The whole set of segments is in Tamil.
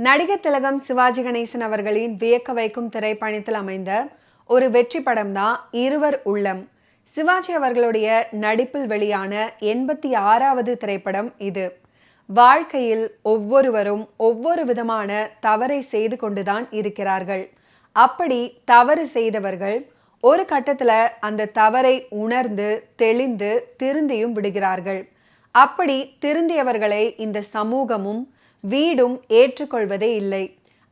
நடிகர் திலகம் சிவாஜி கணேசன் அவர்களின் வியக்க வைக்கும் திரைப்பயணத்தில் அமைந்த ஒரு வெற்றி படம் தான் இருவர் உள்ளம். சிவாஜி அவர்களுடைய நடிப்பில் வெளியான 86வது திரைப்படம் இது. வாழ்க்கையில் ஒவ்வொருவரும் ஒவ்வொரு விதமான தவறை செய்து கொண்டுதான் இருக்கிறார்கள். அப்படி தவறு செய்தவர்கள் ஒரு கட்டத்துல அந்த தவறை உணர்ந்து தெளிந்து திருந்தியும் விடுகிறார்கள். அப்படி திருந்தியவர்களை இந்த சமூகமும் வீடும் ஏற்றுக்கொள்வதே இல்லை.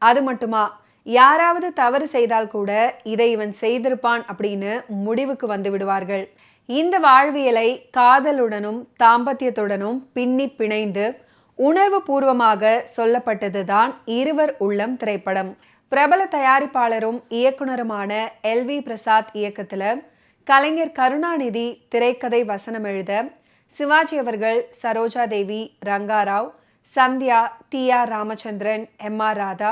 அது மட்டுமா, யாராவது தவறு செய்தால் கூட இதை இவன் செய்திருப்பான் அப்படின்னு முடிவுக்கு வந்து விடுவார்கள். இந்த வாழ்வியலை காதலுடனும் தாம்பத்தியத்துடனும் பின்னி பிணைந்து உணர்வு பூர்வமாக சொல்லப்பட்டதுதான் இருவர் உள்ளம் திரைப்படம். பிரபல தயாரிப்பாளரும் இயக்குனருமான LV பிரசாத் இயக்கத்துல கலைஞர் கருணாநிதி திரைக்கதை வசனம் எழுத சிவாஜி அவர்கள் Saroja Devi, Ranga Rao, Sandhya, TR Ramachandran, MR Radha,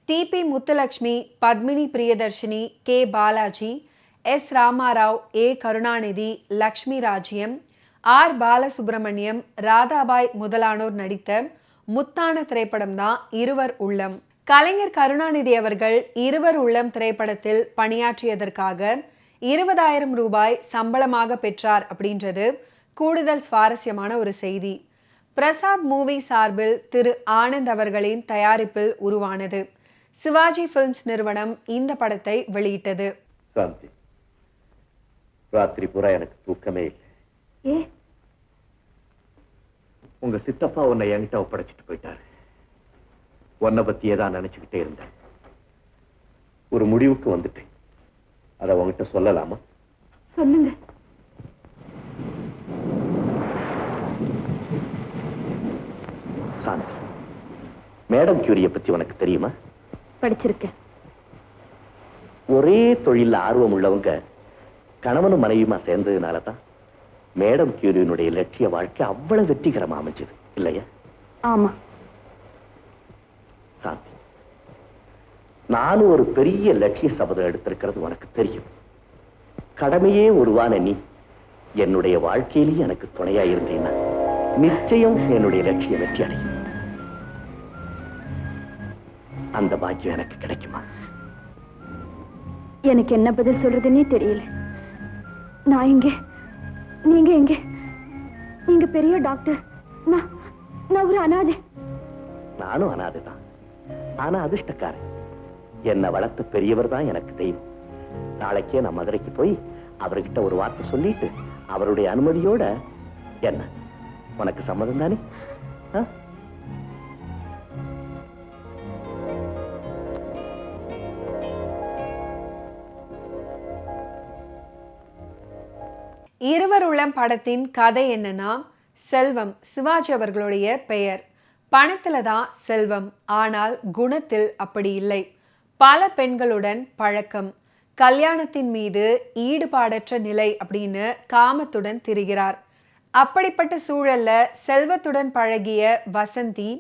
TP Muthulakshmi, Padmini Priyadarshini, K Balaji, S Ramarao, A Karunanidhi, Lakshmi ராஜ்யம், R பாலசுப்ரமணியம், ராதாபாய் முதலானோர் நடித்த முத்தான திரைப்படம் தான் இருவர் உள்ளம். கலைஞர் கருணாநிதி அவர்கள் இருவர் உள்ளம் திரைப்படத்தில் பணியாற்றியதற்காக 20,000 ரூபாய் சம்பளமாக பெற்றார் அப்படின்றது கூடுதல் சுவாரஸ்யமான ஒரு செய்தி. பிரசாத் மூவி சார்பில் திரு ஆனந்த் அவர்களின் தயாரிப்பில் உருவானது. சிவாஜி பிலிம்ஸ் நிறுவனம் இந்த படத்தை வெளியிட்டது. சாந்தி, ராத்திரி பூரா எனக்கு தூக்கமே இல்லை. உங்க சித்தப்பா உன்னை என்கிட்ட ஒப்படைச்சிட்டு போயிட்டாரு. உன்னை பத்தியே தான் நினைச்சுக்கிட்டே இருந்தேன். ஒரு முடிவுக்கு வந்துட்டேன். அதை உங்ககிட்ட சொல்லலாமா? சொல்லுங்க. சாந்தி, மேடம் கியூரிய பத்தி உனக்கு தெரியுமா? படிச்சிருக்கேன். ஒரே தொழில ஆர்வம் உள்ளவங்க கணவனும் மனைவியுமா சேர்ந்ததுனாலதான் மேடம் கியூரியினுடைய லட்சிய வாழ்க்கை அவ்வளவு வெற்றிகரமா அமைஞ்சது இல்லையா? ஆமா சாந்தி, நானும் ஒரு பெரிய லட்சிய சபதம் எடுத்திருக்கிறது உனக்கு தெரியும். கடமையே உருவான நீ என்னுடைய வாழ்க்கையிலேயே எனக்கு துணையா இருந்தீன்னா நிச்சயம் என்னுடைய லட்சியம் வெற்றி அடையும். அந்த பாக்கியம் எனக்கு கிடைக்குமா? எனக்கு என்ன பதில் சொல்றதுன்னே தெரியல. நான் எங்க, நீங்க எங்க? நீங்க பெரிய டாக்டர், நான் ஒரு அனாதை. நானும் அனாதை தான். ஆனா அதிர்ஷ்டக்காரன். என்னை வளர்த்த பெரியவர் தான் எனக்கு தெய்வம். நாளைக்கே நான் மதுரைக்கு போய் அவர்கிட்ட ஒரு வார்த்தை சொல்லிட்டு அவருடைய அனுமதியோட என்ன, உனக்கு சம்மதம் தானே? இருவர் உள்ளம் படத்தின் கதை என்னன்னா, செல்வம் சிவாஜி அவர்களுடைய பெயர். பணத்துல தான் செல்வம், ஆனால் குணத்தில் அப்படி இல்லை. பல பெண்களுடன் பழக்கம், கல்யாணத்தின் மீது ஈடுபாடற்ற நிலை அப்படின்னு காமத்துடன் திரிகிறார். அப்படிப்பட்ட சூழல்ல செல்வத்துடன் பழகிய வசந்தி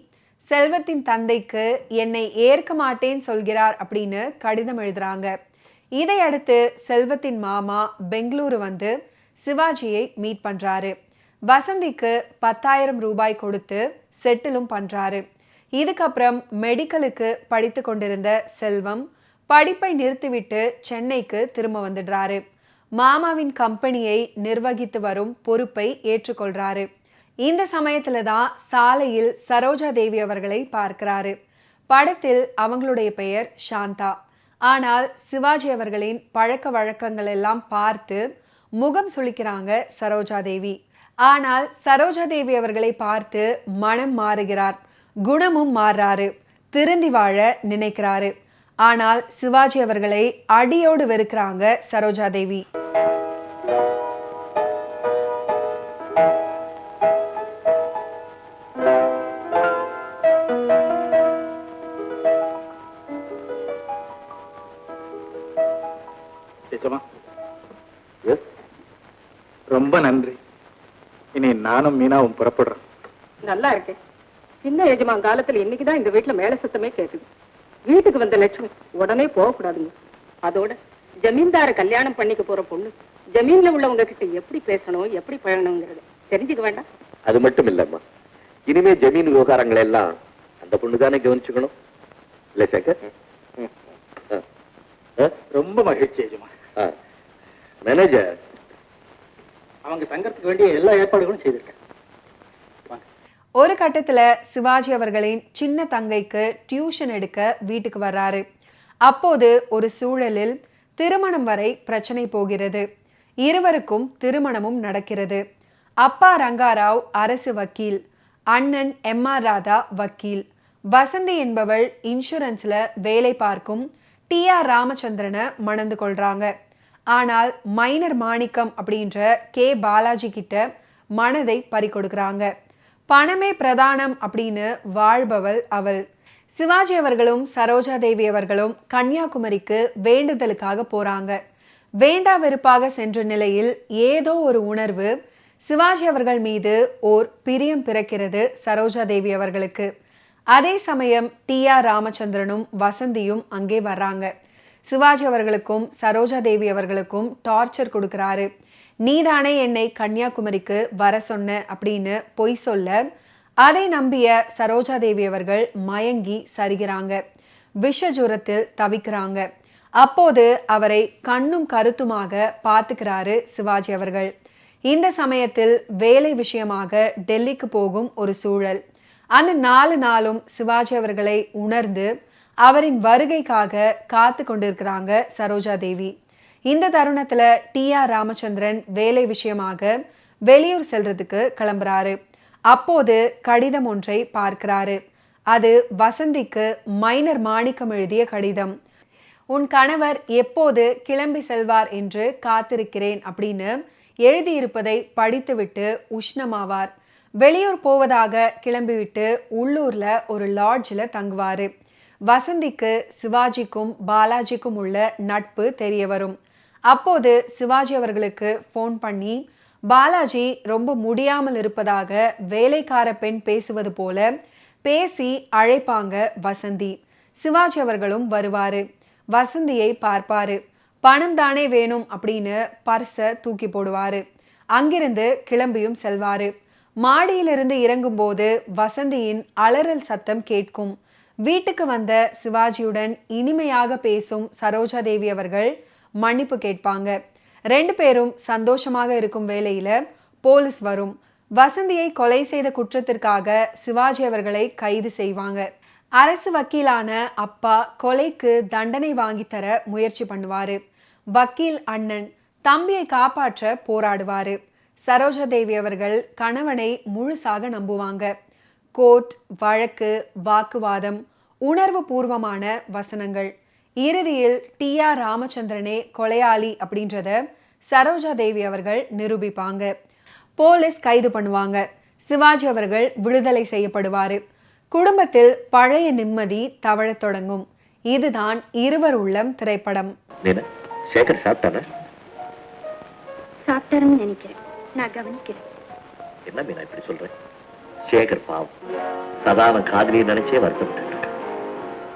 செல்வத்தின் தந்தைக்கு என்னை ஏற்க மாட்டேன்னு சொல்கிறார் அப்படின்னு கடிதம் எழுதுறாங்க. இதையடுத்து செல்வத்தின் மாமா பெங்களூரு வந்து சிவாஜியை மீட் பண்றாரு. வசந்திக்கு 10,000 ரூபாய் கொடுத்து செட்டிலும் பண்றாரு. இதுக்கப்புறம் மெடிக்கலுக்கு படித்து கொண்டிருந்த செல்வம் படிப்பை நிறுத்திவிட்டு சென்னைக்கு திரும்ப வந்துடுறாரு. மாமாவின் கம்பெனியை நிர்வகித்து வரும் பொறுப்பை ஏற்றுக்கொள்றாரு. இந்த சமயத்துல தான் சாலையில் சரோஜா தேவி அவர்களை பார்க்கிறாரு. படத்தில் அவங்களுடைய பெயர் சாந்தா. ஆனால் சிவாஜி அவர்களின் பழக்க வழக்கங்கள் எல்லாம் பார்த்து முகம் சுளிக்கிறாங்க சரோஜா தேவி. ஆனால் சரோஜா தேவி அவர்களை பார்த்து மனம் மாறுகிறார், குணமும் மாறாரு, திருந்தி வாழ நினைக்கிறாரு. ஆனால் சிவாஜி அவர்களை அடியோடு வெறுக்கிறாங்க சரோஜா தேவி. ரொம்ப நன்றி. இனி நானும் மீனாவும் புறப்படுறோம். நல்லா இருக்கேன். சின்ன எஜமான் காலத்துல இன்னைக்குதான் இந்த வீட்டுல மேல சத்தமே கேக்குது. வீட்டுக்கு வந்த லட்சுமி உடனே போக கூடாதுங்க. அதோட ஜமீன்தார கல்யாணம் பண்ணிக்க போற பொண்ணு ஜமீன்ல உள்ளவங்க கிட்ட எப்படி பேசணும், எப்படி பழகணுங்கிறத தெரிஞ்சுக்க வேண்டாம்? அது மட்டும் இல்லம்மா, இனிமே ஜமீன் விவகாரங்கள் எல்லாம் அந்த பொண்ணுதானே கவனிச்சுக்கணும். இல்ல சேகர்? ரொம்ப மகிழ்ச்சி எஜமா. மேனேஜர், அவங்க சங்கத்துக்கு வேண்டிய எல்லா ஏற்பாடுகளும் செய்திருக்கேன். ஒரு கட்டத்துல சிவாஜி அவர்களின் சின்ன தங்கைக்கு டியூஷன் எடுக்க வீட்டுக்கு வர்றாரு. அப்போது ஒரு சூழலில் திருமணம் வரை பிரச்சனை போகிறது. இருவருக்கும் திருமணமும் நடக்கிறது. அப்பா ரங்காராவ் அரசு வக்கீல், அண்ணன் எம்.ஆர். ராதா வக்கீல், வசந்தி என்பவள் இன்சூரன்ஸ்ல வேலை பார்க்கும் டி.ஆர். ராமச்சந்திரனை மணந்து கொள்றாங்க. ஆனால் மைனர் மாணிக்கம் அப்படின்ற கே. பாலாஜி கிட்ட மனதை பறிகொடுக்கிறாங்க. பணமே பிரதானம் அப்படின்னு வாழ்பவள் அவள். சிவாஜி அவர்களும் சரோஜா தேவி அவர்களும் கன்னியாகுமரிக்கு வேண்டுதலுக்காக போறாங்க. வேண்டா வெறுப்பாக சென்ற நிலையில் ஏதோ ஒரு உணர்வு சிவாஜி அவர்கள் மீது ஓர் பிரியம் பிறக்கிறது சரோஜா தேவி அவர்களுக்கு. அதே சமயம் டி.ஆர். ராமச்சந்திரனும் வசந்தியும் அங்கே வர்றாங்க. சிவாஜி அவர்களுக்கும் சரோஜா தேவி அவர்களுக்கும் டார்ச்சர் கொடுக்கிறாரு. நீதானே என்னை கன்னியாகுமரிக்கு வர சொன்ன அப்படின்னு பொய் சொல்ல அதை நம்பிய சரோஜா தேவி அவர்கள் மயங்கி சரிகிறாங்க. விஷஜுரத்தில் தவிக்கிறாங்க. அப்போது அவரை கண்ணும் கருத்துமாக பார்த்துக்கிறாரு சிவாஜி அவர்கள். இந்த சமயத்தில் வேலை விஷயமாக டெல்லிக்கு போகும் ஒரு சூழல். அந்த 4 நாளும் சிவாஜி அவர்களை உணர்ந்து அவரின் வருகைக்காக காத்து கொண்டிருக்கிறாங்க சரோஜா தேவி. இந்த தருணத்துல டி.ஆர். ராமச்சந்திரன் வேலை விஷயமாக வெளியூர் செல்றதுக்கு கிளம்புறாரு. அப்போது கடிதம் ஒன்றை பார்க்கிறாரு. அது வசந்திக்கு மைனர் மாணிக்கம் எழுதிய கடிதம். உன் கணவர் எப்போது கிளம்பி செல்வார் என்று காத்திருக்கிறேன் அப்படின்னு எழுதியிருப்பதை படித்துவிட்டு உஷ்ணமாவார். வெளியூர் போவதாக கிளம்பிவிட்டு உள்ளூர்ல ஒரு லாட்ஜில் தங்குவாரு. வசந்திக்கு சிவாஜிக்கும் பாலாஜிக்கும் உள்ள நட்பு தெரிய வரும். அப்போது சிவாஜி அவர்களுக்கு ஃபோன் பண்ணி பாலாஜி ரொம்ப முடியாமல் இருப்பதாக வேலைக்கார பெண் பேசுவது போல பேசி அழைப்பாங்க வசந்தி. சிவாஜி அவர்களும் வருவாரு. வசந்தியை பார்ப்பாரு. பணம் தானே வேணும் அப்படின்னு பர்ஸை தூக்கி போடுவாரு. அங்கிருந்து கிளம்பியும் செல்வாரு. மாடியிலிருந்து இறங்கும்போது வசந்தியின் அலறல் சத்தம் கேட்கும். வீட்டுக்கு வந்த சிவாஜியுடன் இனிமையாக பேசும் சரோஜா தேவி அவர்கள் மன்னிப்பு கேட்பாங்க. 2 பேரும் சந்தோஷமாக இருக்கும் வேளையில போலீஸ் வரும். வசந்தியை கொலை செய்த குற்றத்திற்காக சிவாஜி அவர்களை கைது செய்வாங்க. அரசு வக்கீலான அப்பா கொலைக்கு தண்டனை வாங்கி தர முயற்சி பண்ணுவாரு. வக்கீல் அண்ணன் தம்பியை காப்பாற்ற போராடுவாரு. சரோஜா தேவி அவர்கள் கணவனை முழுசாக நம்புவாங்க. கோர்ட், வழக்கு, வாக்குவாதம், உணர்வு பூர்வமான வசனங்கள். இறுதியில் டி.ஆர். ராமச்சந்திரனே கொலையாளி அப்படின்றத சரோஜா தேவி அவர்கள் நிரூபிப்பாங்க. போலீஸ் கைது பண்ணுவாங்க. சிவாஜி அவர்கள் விடுதலை செய்யப்படுவாரு. குடும்பத்தில் பழைய நிம்மதி தவழத் தொடங்கும். இதுதான் இருவர் உள்ளம் திரைப்படம். சேகர் சாப்பிட்டானா? சாப்பிட்டாருன்னு நினைக்கிறேன். நான் கவனிக்கிறேன். என்ன மீனா இப்படி சொல்றேன்? சேகர் பாவம் சதாவன் காதலியை நினைச்சே வருத்தப்பட்டு இருக்கான்.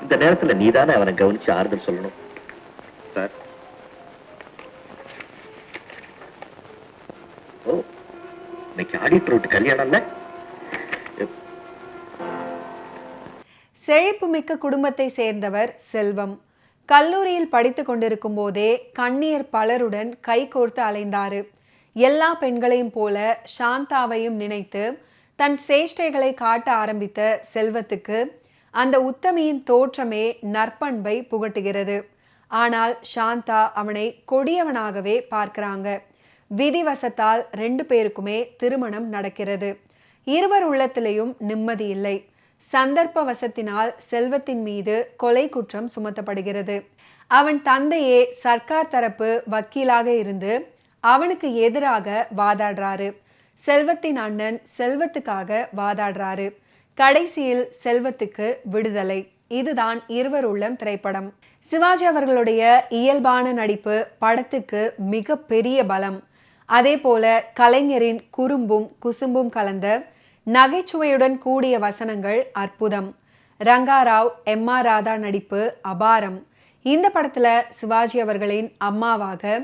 இந்த நேரத்துல நீதானே அவனை கவனிச்சு ஆறுதல் சொல்லணும். சார், ஓ, இன்னைக்கு ஆடிட்டர் விட்டு கல்யாணம் இல்ல? செழிப்புமிக்க குடும்பத்தை சேர்ந்தவர் செல்வம். கல்லூரியில் படித்து கொண்டிருக்கும் போதே கண்ணியர் பலருடன் கைகோர்த்து அலைந்தாரு. எல்லா பெண்களையும் போல சாந்தாவையும் நினைத்து தன் சேஷ்டைகளை காட்ட ஆரம்பித்த செல்வத்துக்கு அந்த உத்தமியின் தோற்றமே நற்பண்பை புகட்டுகிறது. ஆனால் சாந்தா அவனை கொடியவனாகவே பார்க்கிறாங்க. விதிவசத்தால் 2 பேருக்குமே திருமணம் நடக்கிறது. இருவர் உள்ளத்திலேயும் நிம்மதி இல்லை. சந்தர்ப்ப வசத்தினால் செல்வத்தின் மீது கொலை குற்றம் சுமத்தப்படுகிறது. அவன் தந்தையே சர்க்கார் தரப்பு வக்கீலாக இருந்து அவனுக்கு எதிராக வாதாடுறாரு. செல்வத்தின் அண்ணன் செல்வத்துக்காக வாதாடுறாரு. கடைசியில் செல்வத்துக்கு விடுதலை. இதுதான் இருவர் உள்ளம் திரைப்படம். சிவாஜி அவர்களுடைய இயல்பான நடிப்பு படத்துக்கு மிக பெரிய பலம். அதே போல கலைஞரின் குறும்பும் குசும்பும் கலந்த நகைச்சுவையுடன் கூடிய வசனங்கள் அற்புதம். ரங்காராவ், எம்.ஆர். ராதா நடிப்பு அபாரம். இந்த படத்துல சிவாஜி அவர்களின் அம்மாவாக,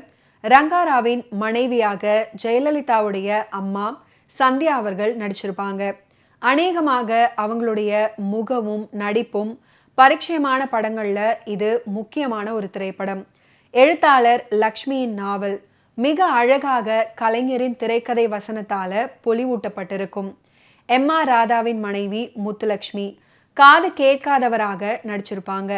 ரங்காராவின் மனைவியாக ஜெயலலிதாவுடைய அம்மா சந்தியா அவர்கள் நடிச்சிருப்பாங்க. அநேகமாக அவங்களுடைய முகமும் நடிப்பும் பரிச்சயமான படங்கள்ல இது முக்கியமான ஒரு திரைப்படம். எழுத்தாளர் லக்ஷ்மியின் நாவல் மிக அழகாக கலைஞரின் திரைக்கதை வசனத்தால பொலிவூட்டப்பட்டிருக்கும். M.R. ராதாவின் மனைவி முத்துலட்சுமி காது கேட்காதவராக நடிச்சிருப்பாங்க.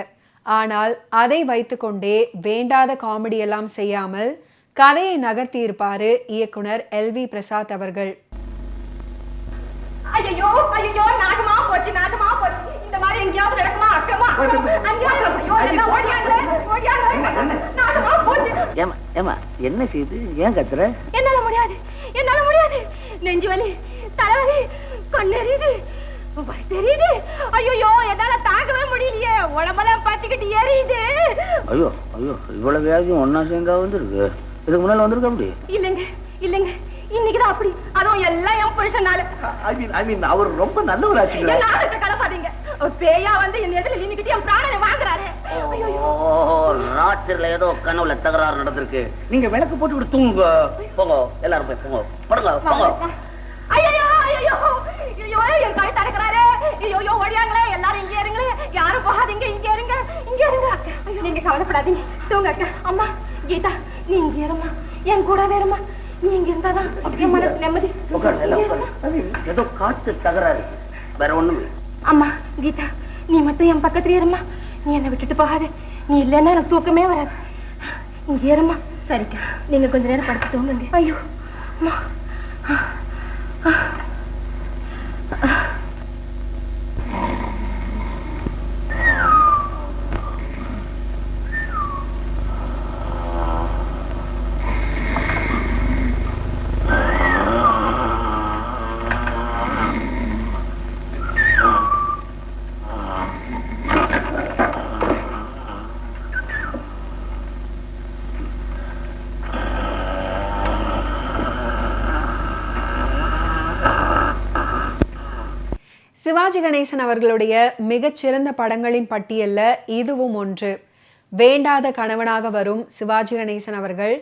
ஆனால் அதை வைத்துக்கொண்டே வேண்டாத காமெடி எல்லாம் செய்யாமல் கதையை நகர்த்தி இருப்பாரு இயக்குனர் LV பிரசாத் அவர்கள். ஐயோ ஐயோ நாகமா போச்சு இந்த மாதிரி எங்கேயாவது நடக்குமா அக்கமா நாகமா போச்சு. ஏமா என்ன செய்து ஏன் கத்துற? என்னால முடியாது நெஞ்சு வலி தலைவலி கண்ணெறியுது தெரியுது. ஐயோ என்னால தாங்கவே முடியலையே, உடம்பெல்லாம் பத்திக்கிட்டு எரியுது. ஐயோ இவ்வளவு வியாதியும் ஒன்னா சேர்ந்தா வந்துருக்கு. இதுக்கு முன்னால வந்திருக்க அப்படி இல்லங்க இன்னைக்குதான் அப்படி. அதுவும் எல்லாம் என் புருஷனால. அவர் ரொம்ப நல்லவராச்சு. நாகத்தை கலப்பாதீங்க. பேயா வந்து என் எதிரில் நின்னுக்கிட்டு என் பிராணனை வாங்குறாரு. ராத்திரில ஏதோ கனவுல தகராறு நடந்திருக்கு. நீங்க விளக்கு போட்டு தூங்க போங்க. எல்லாரும் போய் போங்க படுங்க. ஐயோ என் கை தடுக்கிறாரு. ஐயோ ஓடியாங்களே, எல்லாரும் இங்கே இருங்களே, யாரும் போகாதீங்க, இங்க இருங்க. நீங்க கவலைப்படாதீங்க, தூங்க அக்கா. அம்மா கீதா நீ இங்க இருமா, என் கூட வேறுமா. நீ இங்க இருந்தாதான் என் மனசு நிம்மதி. ஏதோ காத்து தகராறு, வேற ஒண்ணுமே. அம்மா கீதா நீ மட்டும் என் பக்கத்துல இருமா, நீ என்னை விட்டுட்டு போகாத. நீ இல்லைன்னா எனக்கு தூக்கமே வராது. இங்க இருமா. சரிக்கா, நீங்க கொஞ்ச நேரம் படுத்து தூங்குங்க. ஐயோ அம்மா. சிவாஜி கணேசன் அவர்களுடைய மிகச்சிறந்த படங்களின் பட்டியல்ல இதுவும் ஒன்று. வேண்டாத கணவனாக வரும் சிவாஜி கணேசன் அவர்கள்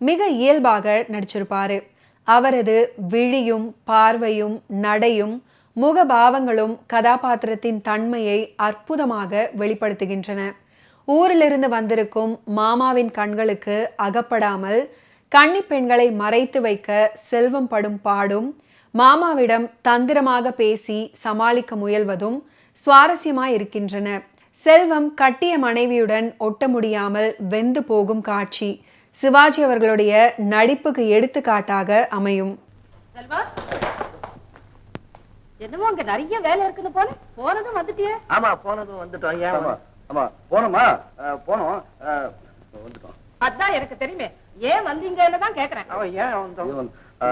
மிக இயல்பாக நடிச்சிருப்பாரு. அவரது விழியும் பார்வையும் நடையும் முகபாவங்களும் கதாபாத்திரத்தின் தன்மையை அற்புதமாக வெளிப்படுத்துகின்றன. ஊரிலிருந்து வந்திருக்கும் மாமாவின் கண்களுக்கு அகப்படாமல் கன்னி பெண்களை மறைத்து வைக்க செல்வம் படும் பாடும், மாமாவிடம் தந்திரமாக பேசி சமாளிக்க முயல்வதும் சுவாரஸ்யமாய் இருக்கின்றன. செல்வம் கட்டிய மனைவியுடன் ஒட்ட முடியாமல் வெந்து போகும் காட்சி சிவாஜி அவர்களுடைய நடிப்புக்கு எடுத்துக்காட்டாக அமையும். என்னமோ அங்க நிறைய வேலை இருக்குது போல. போனதும் வந்துட்டியே? ஆமா போனதும் வந்துட்டோம். போனோம் வந்துட்டோம். அதான் எனக்கு தெரியுமே, ஏன் வந்தீங்கன்னு தான் கேக்குறேன்.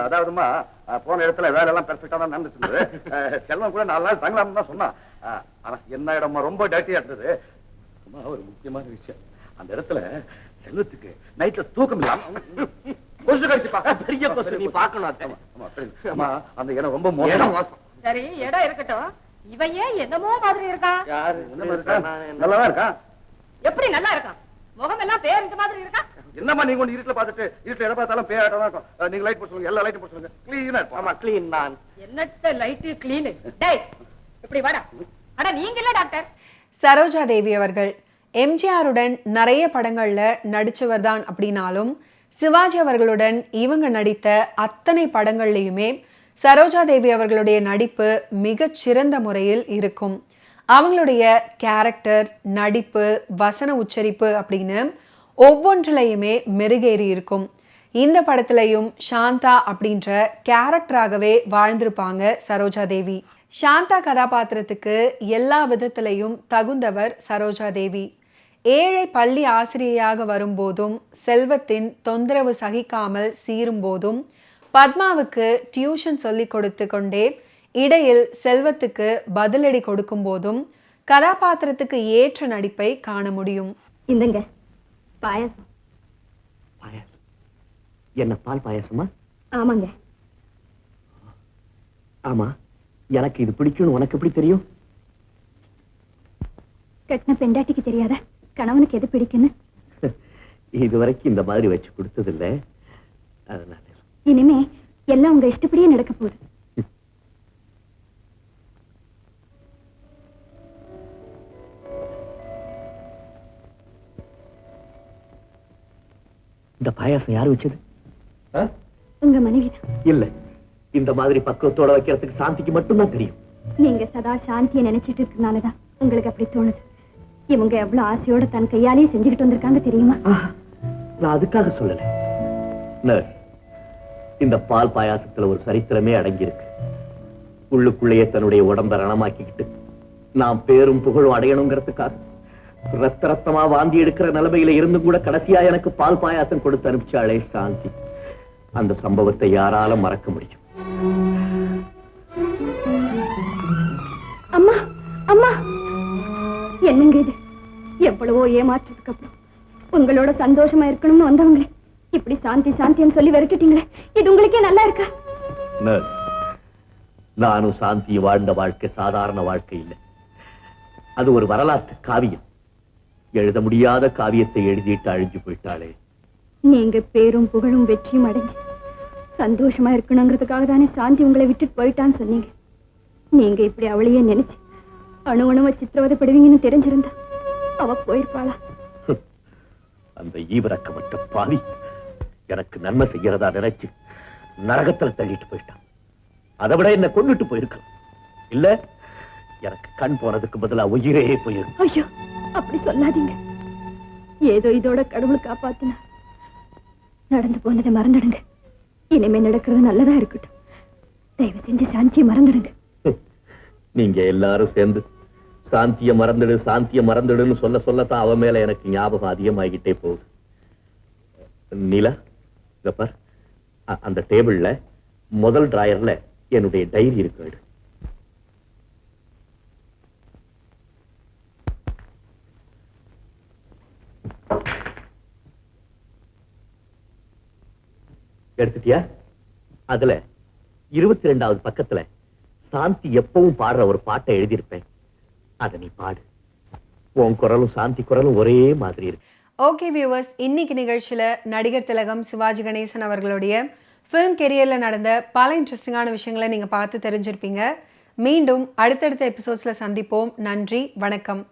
அதாவதுமா போன இடத்துல வேலை எல்லாம் பெர்ஃபெக்டா தான் நடந்துச்சு. செல்வம் கூட 4 நாள் தங்கலாம்னு தான் சொன்னான். ஆனா என்ன இடமா ரொம்ப டேட்டியா இருந்தது. ஒரு முக்கியமான விஷயம், அந்த இடத்துல செல்வத்துக்கு நைட்ல தூக்கம் இல்லாம கொசு கடிச்சுப்பா. பெரிய கொசு, நீ பாக்கணும். அந்த இடம் ரொம்ப மோசம். சரி இடம் இருக்கட்டும், இவையே என்னமோ மாதிரி இருக்கா? யாரு நல்லாதான் இருக்கான். எப்படி நல்லா இருக்கான்? முகம் எல்லாம் பேருந்து மாதிரி இருக்கா? என்னமா நீங்க ஒண்ணு இருட்டுல பாத்துட்டு இருட்டுல எதை பார்த்தாலும் பேயாட்டம் தான் இருக்கும். நீங்க லைட் போட்டு சொல்லுங்க, எல்லா லைட்டும் போட்டு சொல்லுங்க. கிளீனா இருக்கும். ஆமா கிளீன் தான். என்னட்ட லைட் கிளீன்? டேய் இப்படி வாடா. அட நீங்க இல்ல டாக்டர். சரோஜா தேவி அவர்கள் எம்ஜிஆருடன் நிறைய படங்கள்ல நடிச்சவர் தான் அப்படின்னாலும் சிவாஜி அவர்களுடன் இவங்க நடித்த அத்தனை படங்கள்லயுமே சரோஜா தேவி அவர்களுடைய நடிப்பு மிகச் சிறந்த முறையில் இருக்கும். அவங்களுடைய கேரக்டர், நடிப்பு, வசன உச்சரிப்பு அப்படின்னு ஒவ்வொன்றிலையுமே மெருகேறி இருக்கும். இந்த படத்திலையும் சாந்தா அப்படின்ற கேரக்டராகவே வாழ்ந்திருப்பாங்க சரோஜா தேவி. சாந்தா கதாபாத்திரத்துக்கு எல்லா விதத்திலையும் தகுந்தவர் சரோஜா தேவி. ஏழை பள்ளி ஆசிரியையாக வரும்போதும், செல்வத்தின் தொந்தரவு சகிக்காமல் சீரும் போதும், பத்மாவுக்கு டியூஷன் சொல்லி கொடுத்து கொண்டே இடையில் செல்வத்துக்கு பதிலடி கொடுக்கும் போதும் கதாபாத்திரத்துக்கு ஏற்ற நடிப்பை காண முடியும். இந்தங்க பாயாசம். பாயாசம்? என்ன பால் பாயாசமா? ஆமாங்க. ஆமா, எனக்கு இது பிடிக்கும். உனக்கு எப்படி தெரியும்? கட்டின பெண்டாட்டிக்கு தெரியாத கணவனுக்கு எது பிடிக்குன்னு? இதுவரைக்கும் இந்த மாதிரி வச்சு கொடுத்ததில்லை. அதனால இனிமே எல்லாம் உங்க இஷ்டப்படியே நடக்க போகுது. இந்த பாயாசம் யாரு வச்சது? உங்க மனைவி இல்ல, இந்த மாதிரி பக்குவத்தோட வைக்கிறதுக்கு சாந்திக்கு மட்டும்தான் தெரியும். நீங்க சதா சாந்தியை நினைச்சிட்டு இருக்கனாலதான் உங்களுக்கு அப்படி தோணுது. இவங்க எவ்வளவு ஆசையோட தன் கையாலேயே செஞ்சுக்கிட்டு வந்திருக்காங்க தெரியுமா? நான் அதுக்காக சொல்லல நர்ஸ். இந்த பால் பாயாசத்துல ஒரு சரித்திரமே அடங்கி இருக்கு. உள்ளுக்குள்ளேயே தன்னுடைய உடம்ப ரணமாக்கிக்கிட்டு நாம் பேரும் புகழும் அடையணுங்கிறதுக்காக ரத்த ரத்தமா வாந்தி எடுக்கிற நிலைமையில இருந்து கூட கடைசியா எனக்கு பால் பாயாசம் கொடுத்து அனுப்பிச்சாளே சாந்தி. அந்த சம்பவத்தை யாரால மறக்க முடியும்? அம்மா அம்மா, என்னங்க இது? எவ்வளவோ ஏமாற்றத்துக்கு அப்புறம் உங்களோட சந்தோஷமா இருக்கணும்னு வந்தவங்களே இப்படி சாந்தி சாந்தின்னு சொல்லி விரட்டிட்டீங்களே, இது உங்களுக்கே நல்லா இருக்கா? நர்ஸ், நானும் சாந்தி வாழ்ந்த வாழ்க்கை சாதாரண வாழ்க்கை இல்லை. அது ஒரு வரலாற்று காவியம். எழுத முடியாத காவியத்தை எழுதிட்டு அழிஞ்சு போயிட்டாளே. நீங்க பேரும் புகழும் வெற்றியும் அடைஞ்சு சந்தோஷமா இருக்கணுங்கிறதுக்காக தானே சாந்தி உங்களை விட்டுட்டு போயிட்டான்னு சொன்னீங்க. நீங்க இப்படி அவளையே நினைச்சு அணு அணுவ சித்திரவதைப்படுவீங்கன்னு தெரிஞ்சிருந்தா அவ போயிருப்பாளா? அந்த ஈவிரக்கமற்ற பாவி எனக்கு நன்மை செய்யறதா நினைச்சு நரகத்துல தள்ளிட்டு போயிட்டான். அதை விட என்ன கொண்டுட்டு போயிருக்கலாம். இல்ல, எனக்கு கண் போனதுக்கு பதிலா உயிரே போயிருக்கு. ஐயோ, அப்படி சொல்லாதீங்க. ஏதோ இதோட கடவுள் காப்பாத்தினா. நடந்து போனதை மறந்துடுங்க. இனிமே நடக்கிறது நல்லதா இருக்கட்டும். தயவு செஞ்சு சாந்தியை மறந்துடுங்க. நீங்க எல்லாரும் சேர்ந்து சாந்திய மறந்துடு சாந்திய மறந்துடுன்னு சொல்ல சொல்லத்தான் அவ மேல எனக்கு ஞாபகம் அதிகமாகிட்டே போகுது. நீலா, இத பார், அந்த டேபிள்ல முதல் டிராயர்ல என்னுடைய டைரி இருக்கு. எடுத்துட்டியா? அதுல 22வது பக்கத்துல சாந்தி எப்பவும் பாடுற ஒரு பாட்டை எழுதியிருப்பேன். அதை நீ பாடு. உன் குரலும் சாந்தி குரலும் ஒரே மாதிரி இருக்கு. ஓகே வியூவர்ஸ், இன்னைக்கு நிகழ்ச்சியில நடிகர் திலகம் சிவாஜி கணேசன் அவர்களுடைய ஃபிலிம் கெரியர்ல நடந்த பல இன்ட்ரெஸ்டிங்கான விஷயங்களை நீங்க பார்த்து தெரிஞ்சிருப்பீங்க. மீண்டும் அடுத்தடுத்த எபிசோட்ஸ்ல சந்திப்போம். நன்றி, வணக்கம்.